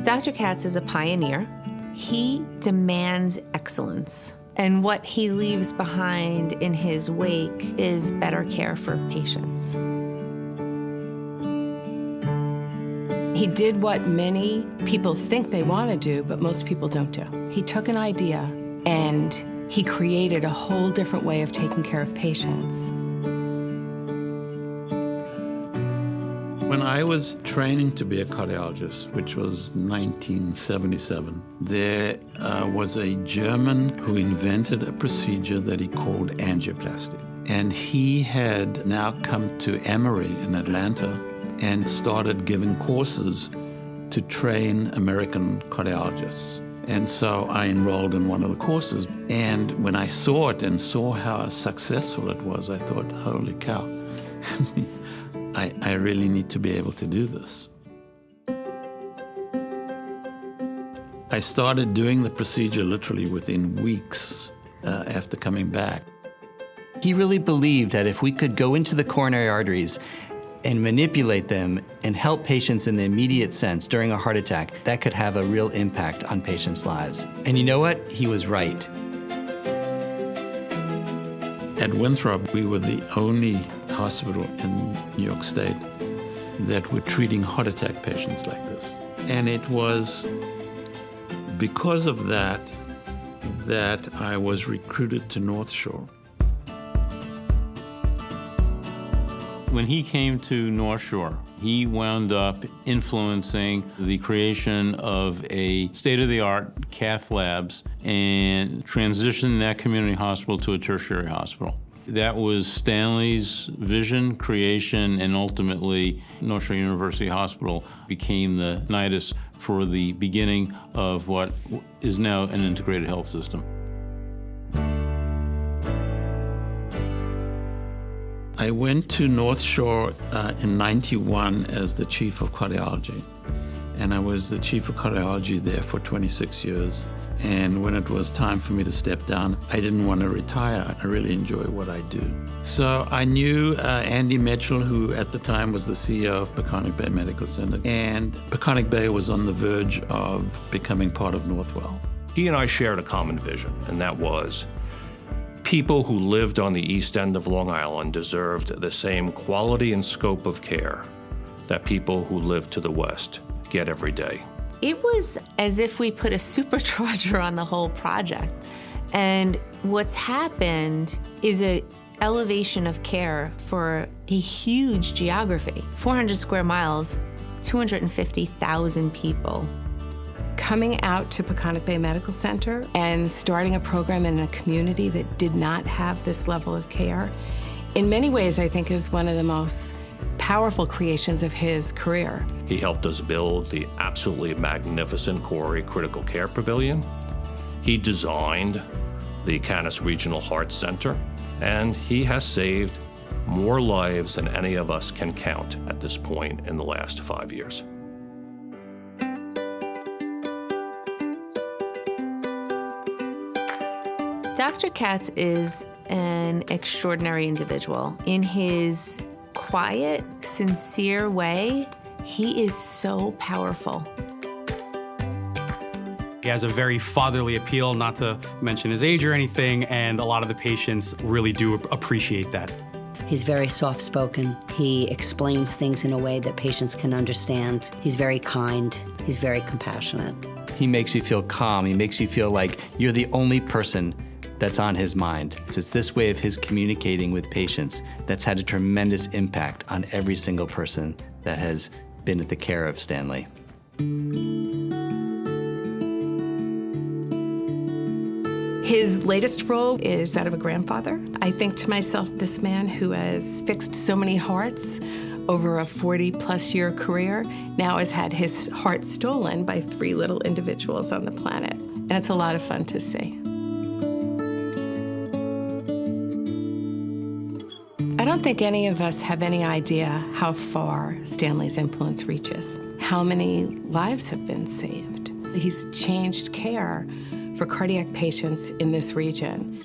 Dr. Katz is a pioneer. He demands excellence. And what he leaves behind in his wake is better care for patients. He did what many people think they want to do, but most people don't do. He took an idea and he created a whole different way of taking care of patients. When I was training to be a cardiologist, which was 1977, there was a German who invented a procedure that he called angioplasty. And he had now come to Emory in Atlanta and started giving courses to train American cardiologists. And so I enrolled in one of the courses. And when I saw it and saw how successful it was, I thought, holy cow. I really need to be able to do this. I started doing the procedure literally within weeks after coming back. He really believed that if we could go into the coronary arteries and manipulate them and help patients in the immediate sense during a heart attack, that could have a real impact on patients' lives. And you know what? He was right. At Winthrop, we were the only hospital in New York State that were treating heart attack patients like this. And it was because of that that I was recruited to North Shore. When he came to North Shore, he wound up influencing the creation of a state-of-the-art cath labs and transitioning that community hospital to a tertiary hospital. That was Stanley's vision, creation, and ultimately North Shore University Hospital became the nidus for the beginning of what is now an integrated health system. I went to North Shore in '91 as the chief of cardiology. And I was the chief of cardiology there for 26 years. And when it was time for me to step down, I didn't want to retire. I really enjoy what I do. So I knew Andy Mitchell, who at the time was the CEO of Peconic Bay Medical Center. And Peconic Bay was on the verge of becoming part of Northwell. He and I shared a common vision, and that was people who lived on the east end of Long Island deserved the same quality and scope of care that people who lived to the west get every day. It was as if we put a supercharger on the whole project. And what's happened is an elevation of care for a huge geography. 400 square miles, 250,000 people. Coming out to Peconic Bay Medical Center and starting a program in a community that did not have this level of care, in many ways I think is one of the most powerful creations of his career. He helped us build the absolutely magnificent Corey Critical Care Pavilion. He designed the Canis Regional Heart Center, and he has saved more lives than any of us can count at this point in the last 5 years. Dr. Katz is an extraordinary individual. In his quiet, sincere way, he is so powerful. He has a very fatherly appeal, not to mention his age or anything, and a lot of the patients really do appreciate that. He's very soft-spoken. He explains things in a way that patients can understand. He's very kind. He's very compassionate. He makes you feel calm. He makes you feel like you're the only person that's on his mind. It's this way of his communicating with patients that's had a tremendous impact on every single person that has been at the care of Stanley. His latest role is that of a grandfather. I think to myself, this man who has fixed so many hearts over a 40-plus year career now has had his heart stolen by 3 little individuals on the planet. And it's a lot of fun to see. I don't think any of us have any idea how far Stanley's influence reaches, how many lives have been saved. He's changed care for cardiac patients in this region.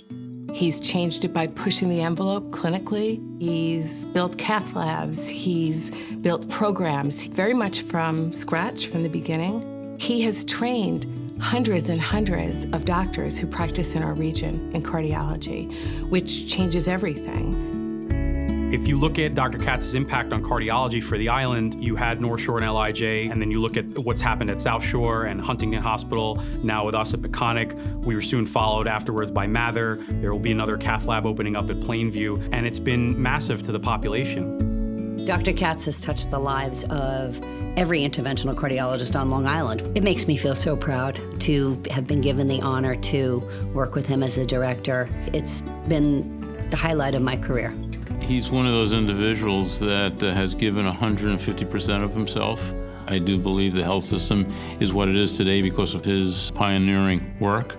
He's changed it by pushing the envelope clinically. He's built cath labs. He's built programs very much from scratch from the beginning. He has trained hundreds and hundreds of doctors who practice in our region in cardiology, which changes everything. If you look at Dr. Katz's impact on cardiology for the island, you had North Shore and LIJ, and then you look at what's happened at South Shore and Huntington Hospital, now with us at Peconic. We were soon followed afterwards by Mather. There will be another cath lab opening up at Plainview, and it's been massive to the population. Dr. Katz has touched the lives of every interventional cardiologist on Long Island. It makes me feel so proud to have been given the honor to work with him as a director. It's been the highlight of my career. He's one of those individuals that has given 150% of himself. I do believe the health system is what it is today because of his pioneering work.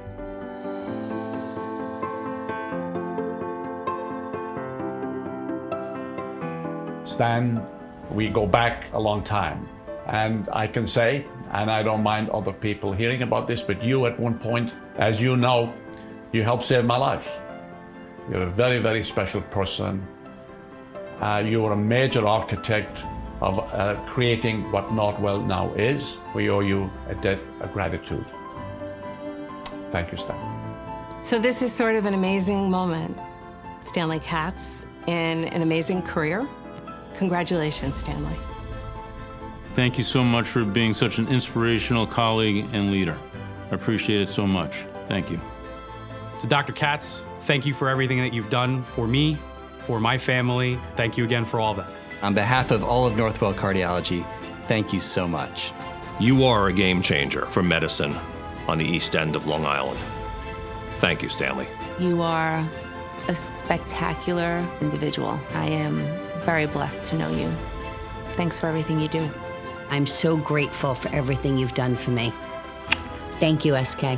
Stan, we go back a long time. And I can say, and I don't mind other people hearing about this, but you at one point, as you know, you helped save my life. You're a very, very special person. You were a major architect of creating what Northwell now is. We owe you a debt of gratitude. Thank you, Stan. So this is sort of an amazing moment. Stanley Katz in an amazing career. Congratulations, Stanley. Thank you so much for being such an inspirational colleague and leader. I appreciate it so much. Thank you. To Dr. Katz, thank you for everything that you've done for me, for my family. Thank you again for all of that. On behalf of all of Northwell Cardiology, thank you so much. You are a game changer for medicine on the East End of Long Island. Thank you, Stanley. You are a spectacular individual. I am very blessed to know you. Thanks for everything you do. I'm so grateful for everything you've done for me. Thank you, SK.